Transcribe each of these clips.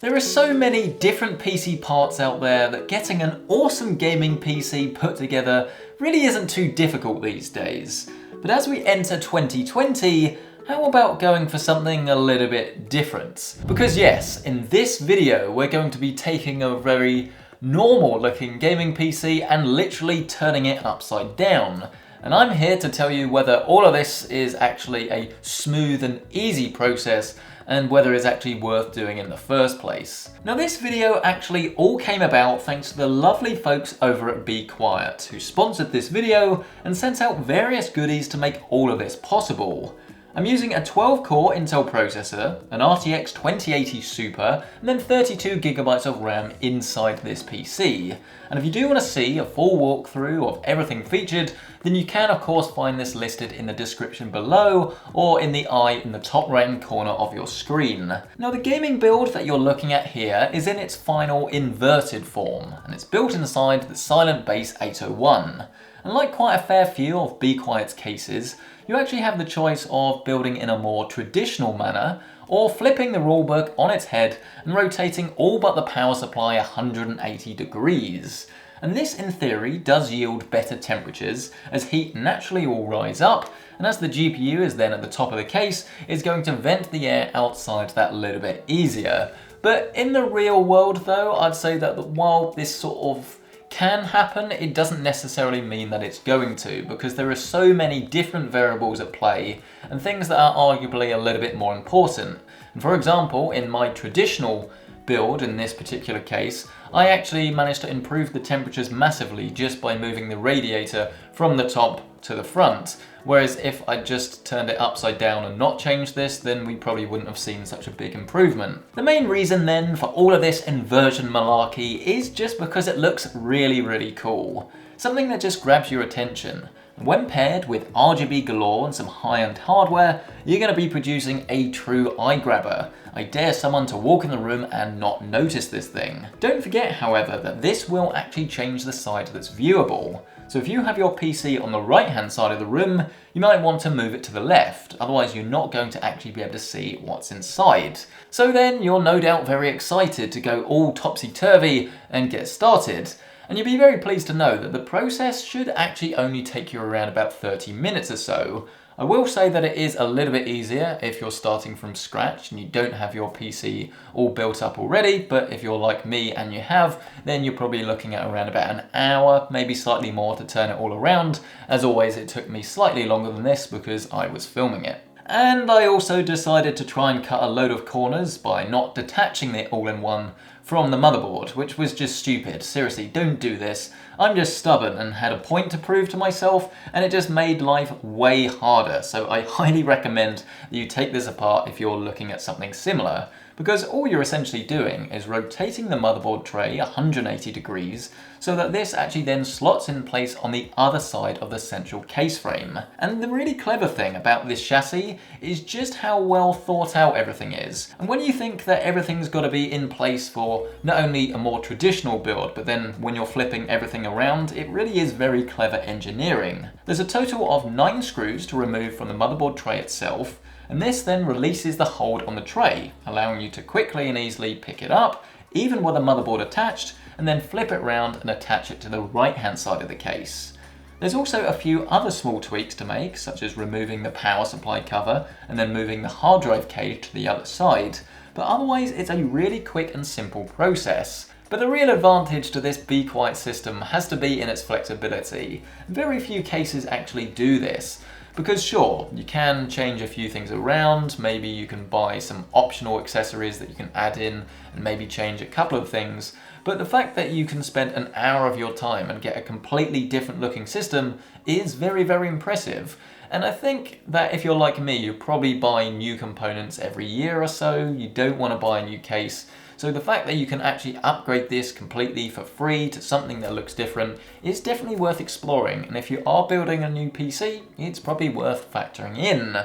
There are so many different PC parts out there that getting an awesome gaming PC put together really isn't too difficult these days. But as we enter 2020, how about going for something a little bit different? Because yes, in this video we're going to be taking a very normal looking gaming PC and literally turning it upside down. And I'm here to tell you whether all of this is actually a smooth and easy process and whether it's actually worth doing in the first place. Now this video actually all came about thanks to the lovely folks over at BeQuiet who sponsored this video and sent out various goodies to make all of this possible. I'm using a 12-core Intel processor, an RTX 2080 Super, and then 32GB of RAM inside this PC. And if you do want to see a full walkthrough of everything featured, then you can of course find this listed in the description below or in the eye in the top right hand corner of your screen. Now the gaming build that you're looking at here is in its final inverted form, and it's built inside the Silent Base 801. And like quite a fair few of BeQuiet's cases, you actually have the choice of building in a more traditional manner or flipping the rulebook on its head and rotating all but the power supply 180 degrees. And this in theory does yield better temperatures as heat naturally will rise up, and as the GPU is then at the top of the case, it's going to vent the air outside that a little bit easier. But in the real world though, I'd say that while this sort of can happen, it doesn't necessarily mean that it's going to, because there are so many different variables at play and things that are arguably a little bit more important. And for example, in my traditional build in this particular case, I actually managed to improve the temperatures massively just by moving the radiator from the top to the front. Whereas if I just turned it upside down and not changed this, then we probably wouldn't have seen such a big improvement. The main reason then for all of this inversion malarkey is just because it looks really cool. Something that just grabs your attention. And when paired with RGB galore and some high-end hardware, you're going to be producing a true eye grabber. I dare someone to walk in the room and not notice this thing. Don't forget, however, that this will actually change the side that's viewable. So if you have your PC on the right-hand side of the room, you might want to move it to the left, otherwise you're not going to actually be able to see what's inside. So then you're no doubt very excited to go all topsy-turvy and get started. And you'll be very pleased to know that the process should actually only take you around about 30 minutes or so. I will say that it is a little bit easier if you're starting from scratch and you don't have your PC all built up already, but if you're like me and you have, then you're probably looking at around about an hour, maybe slightly more to turn it all around. As always, it took me slightly longer than this because I was filming it. And I also decided to try and cut a load of corners by not detaching it all in one from the motherboard, which was just stupid. Seriously, don't do this. I'm just stubborn and had a point to prove to myself, and it just made life way harder. So I highly recommend that you take this apart if you're looking at something similar, because all you're essentially doing is rotating the motherboard tray 180 degrees so that this actually then slots in place on the other side of the central case frame. And the really clever thing about this chassis is just how well thought out everything is. And when you think that everything's got to be in place for not only a more traditional build, but then when you're flipping everything around, it really is very clever engineering. There's a total of 9 screws to remove from the motherboard tray itself, and this then releases the hold on the tray, allowing you to quickly and easily pick it up, even with the motherboard attached, and then flip it round and attach it to the right hand side of the case. There's also a few other small tweaks to make, such as removing the power supply cover and then moving the hard drive cage to the other side, but otherwise it's a really quick and simple process. But the real advantage to this BeQuiet system has to be in its flexibility. Very few cases actually do this. Because sure, you can change a few things around, maybe you can buy some optional accessories that you can add in and maybe change a couple of things, but the fact that you can spend an hour of your time and get a completely different looking system is very impressive. And I think that if you're like me, you probably buy new components every year or so, you don't want to buy a new case. So the fact that you can actually upgrade this completely for free to something that looks different is definitely worth exploring. And if you are building a new PC, it's probably worth factoring in.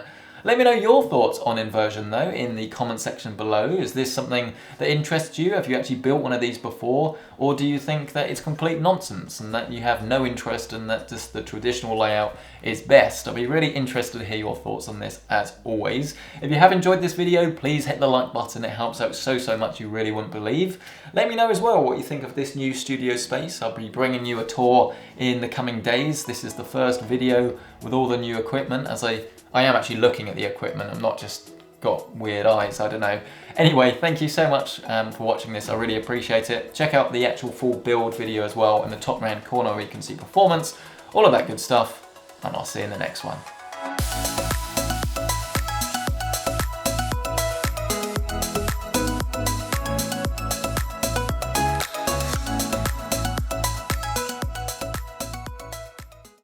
Let me know your thoughts on inversion though in the comment section below. Is this something that interests you? Have you actually built one of these before? Or do you think that it's complete nonsense and that you have no interest and that just the traditional layout is best? I'll be really interested to hear your thoughts on this as always. If you have enjoyed this video, please hit the like button. It helps out so much you really wouldn't believe. Let me know as well what you think of this new studio space. I'll be bringing you a tour in the coming days. This is the first video with all the new equipment, as I am actually looking at the equipment. I'm not just got weird eyes, I don't know. Anyway, thank you so much for watching this. I really appreciate it. Check out the actual full build video as well in the top right hand corner where you can see performance, all of that good stuff, and I'll see you in the next one.